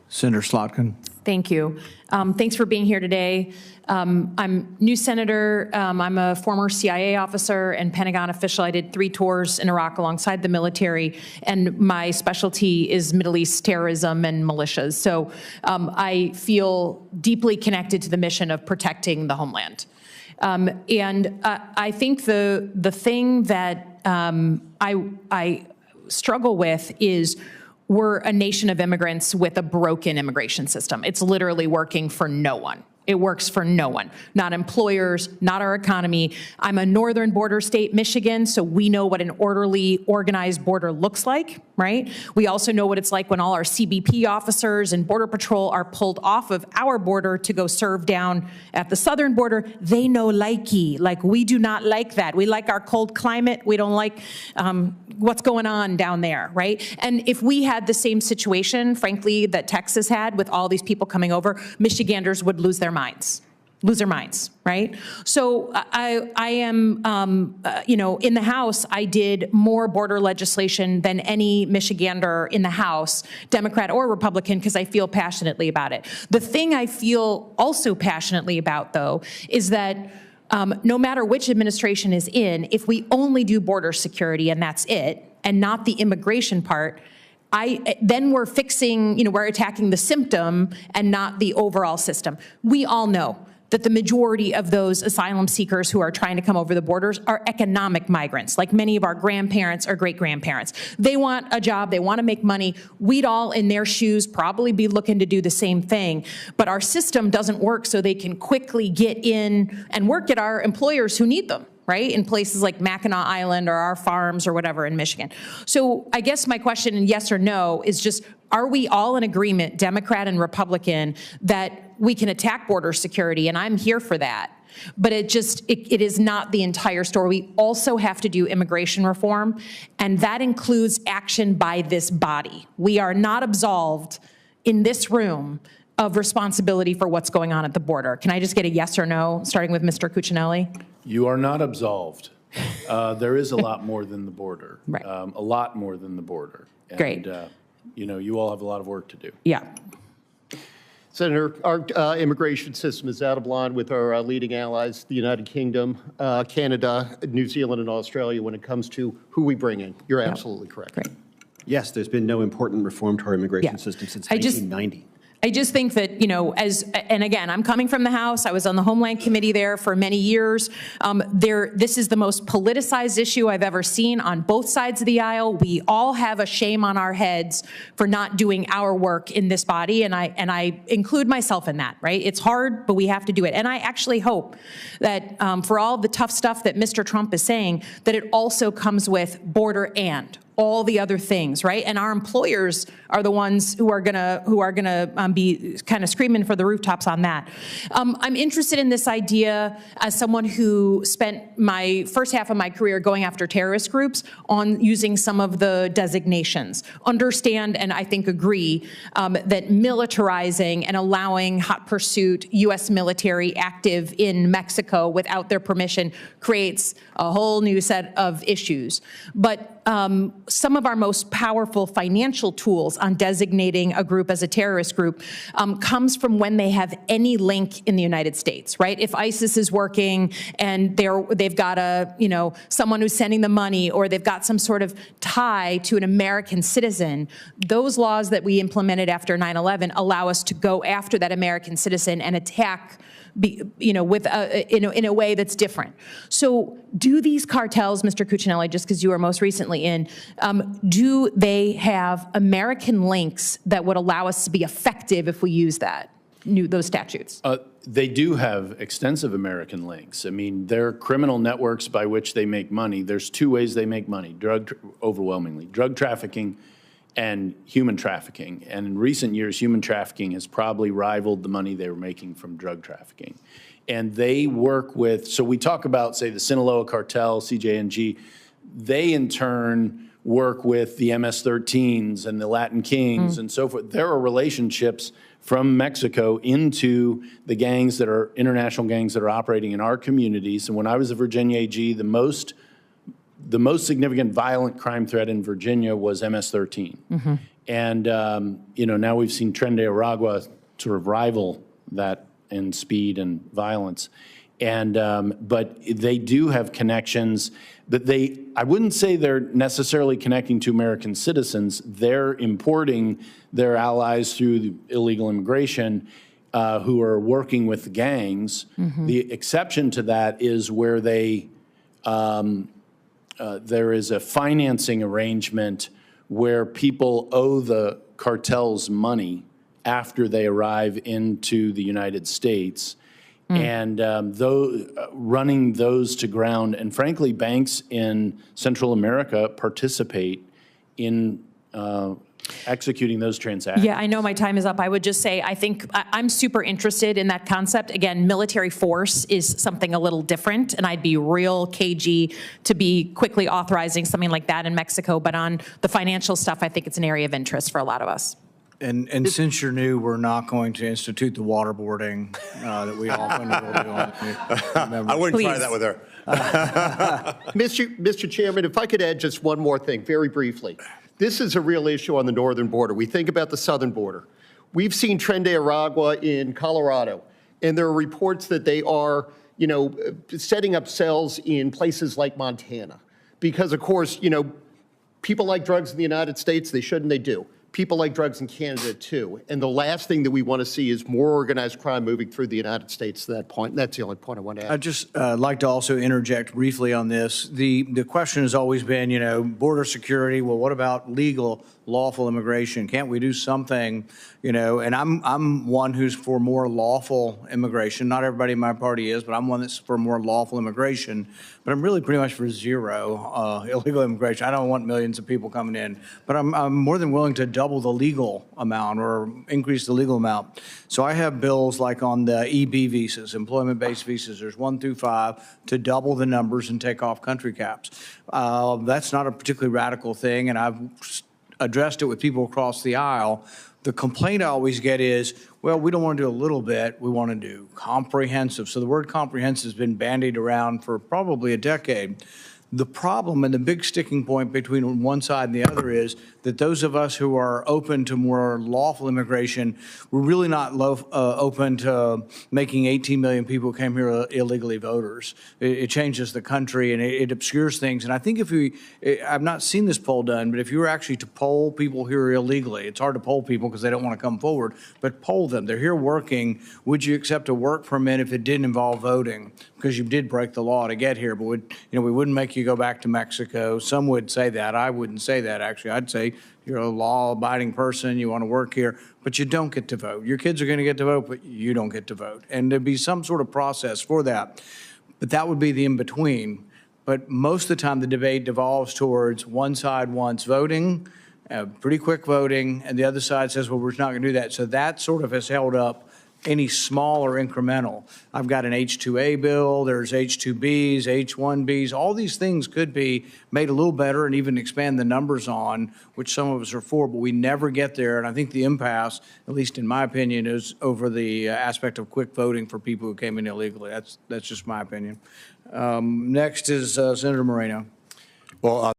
Senator Slotkin. Thank you. Thanks for being here today. I'm new senator. I'm a former CIA officer and Pentagon official. I did 3 tours in Iraq alongside the military, and my specialty is Middle East terrorism and militias. So I feel deeply connected to the mission of protecting the homeland. I think the thing that I struggle with is we're a nation of immigrants with a broken immigration system. It's literally working for no one. It works for no one, not employers, not our economy. I'm a northern border state, Michigan, so we know what an orderly, organized border looks like, right? We also know what it's like when all our CBP officers and Border Patrol are pulled off of our border to go serve down at the southern border. They know likey, like we do not like that. We like our cold climate. We don't like what's going on down there, right? And if we had the same situation, frankly, that Texas had with all these people coming over, Michiganders would lose their minds, right? So I am, in the House, I did more border legislation than any Michigander in the House, Democrat or Republican, because I feel passionately about it. The thing I feel also passionately about, though, is that no matter which administration is in, if we only do border security and that's it, and not the immigration part, then we're fixing, we're attacking the symptom and not the overall system. We all know that the majority of those asylum seekers who are trying to come over the borders are economic migrants, like many of our grandparents or great-grandparents. They want a job, they want to make money. We'd all, in their shoes, probably be looking to do the same thing, but our system doesn't work so they can quickly get in and work at our employers who need them, right? In places like Mackinac Island or our farms or whatever in Michigan. So I guess my question, in yes or no, is just, are we all in agreement, Democrat and Republican, that we can attack border security? And I'm here for that. But it is not the entire story. We also have to do immigration reform, and that includes action by this body. We are not absolved in this room of responsibility for what's going on at the border. Can I just get a yes or no, starting with Mr. Cuccinelli? You are not absolved. There is a lot more than the border. Right. A lot more than the border. And, Great. You all have a lot of work to do. Yeah. Senator, our immigration system is out of line with our leading allies, the United Kingdom, Canada, New Zealand, and Australia when it comes to who we bring in. You're absolutely correct. Great. Yes, there's been no important reform to our immigration system since 1990. I just think that, and again, I'm coming from the House. I was on the Homeland Committee there for many years. This is the most politicized issue I've ever seen on both sides of the aisle. We all have a shame on our heads for not doing our work in this body, and I include myself in that, right? It's hard, but we have to do it. And I actually hope that for all the tough stuff that Mr. Trump is saying, that it also comes with border and all the other things, right? And our employers are the ones who are gonna be kind of screaming for the rooftops on that. I'm interested in this idea as someone who spent my first half of my career going after terrorist groups on using some of the designations. Understand and I think agree that militarizing and allowing hot pursuit U.S. military active in Mexico without their permission creates a whole new set of issues. But some of our most powerful financial tools on designating a group as a terrorist group comes from when they have any link in the United States, right? If ISIS is working and they've got someone who's sending the money, or they've got some sort of tie to an American citizen, those laws that we implemented after 9/11 allow us to go after that American citizen and attack in a way that's different. So do these cartels, Mr. Cuccinelli, just because you were most recently in, do they have American links that would allow us to be effective if we use those statutes? They do have extensive American links. I mean, they're criminal networks by which they make money. There's 2 ways they make money, overwhelmingly, drug trafficking and human trafficking. And in recent years, human trafficking has probably rivaled the money they were making from drug trafficking. And they work with, so we talk about, say, the Sinaloa cartel, CJNG. They, in turn, work with the MS-13s and the Latin Kings and so forth. There are relationships from Mexico into the gangs that are international gangs that are operating in our communities. And when I was a Virginia AG, the most significant violent crime threat in Virginia was MS-13. And, now we've seen Tren de Aragua sort of rival that in speed and violence. And, but they do have connections, but I wouldn't say they're necessarily connecting to American citizens. They're importing their allies through the illegal immigration who are working with the gangs. The exception to that is where there is a financing arrangement where people owe the cartels money after they arrive into the United States, and running those to ground. And frankly, banks in Central America participate in executing those transactions. Yeah, I know my time is up. I would just say I'm super interested in that concept. Again, military force is something a little different, and I'd be real cagey to be quickly authorizing something like that in Mexico. But on the financial stuff, I think it's an area of interest for a lot of us. And since you're new, we're not going to institute the waterboarding that we often will do on I wouldn't try Please. that with her. Mr. Chairman, if I could add just one more thing, very briefly. This is a real issue on the northern border. We think about the southern border. We've seen Tren de Aragua in Colorado, and there are reports that they are, setting up cells in places like Montana. Because, of course, people like drugs in the United States, they should and they do. People like drugs in Canada, too. And the last thing that we want to see is more organized crime moving through the United States to that point. And that's the only point I want to add. I'd just like to also interject briefly on this. The question has always been, border security. Well, what about legal, lawful immigration? Can't we do something, And I'm one who's for more lawful immigration. Not everybody in my party is, but I'm one that's for more lawful immigration. But I'm really pretty much for zero illegal immigration. I don't want millions of people coming in, but I'm more than willing to double the legal amount or increase the legal amount. So I have bills like on the EB visas, employment-based visas. There's 1 through 5 to double the numbers and take off country caps. That's not a particularly radical thing, and I've addressed it with people across the aisle. The complaint I always get is, well, we don't want to do a little bit, we want to do comprehensive. So the word comprehensive has been bandied around for probably a decade. The problem and the big sticking point between one side and the other is that those of us who are open to more lawful immigration, we're really not open to making 18 million people who came here illegally voters. It changes the country and it obscures things. And I think I've not seen this poll done, but if you were actually to poll people here illegally, it's hard to poll people because they don't want to come forward, but poll them. They're here working. Would you accept a work permit if it didn't involve voting? Because you did break the law to get here, but we wouldn't make you go back to Mexico. Some would say that. I wouldn't say that, actually. I'd say you're a law-abiding person, you want to work here, but you don't get to vote. Your kids are going to get to vote, but you don't get to vote. And there'd be some sort of process for that. But that would be the in-between. But most of the time, the debate devolves towards one side wants voting, pretty quick voting, and the other side says, well, we're not going to do that. So that sort of has held up any small or incremental. I've got an H-2A bill, there's H-2Bs, H-1Bs, all these things could be made a little better and even expand the numbers on, which some of us are for, but we never get there. And I think the impasse, at least in my opinion, is over the aspect of quick voting for people who came in illegally. That's just my opinion. Next is Senator Moreno. Well,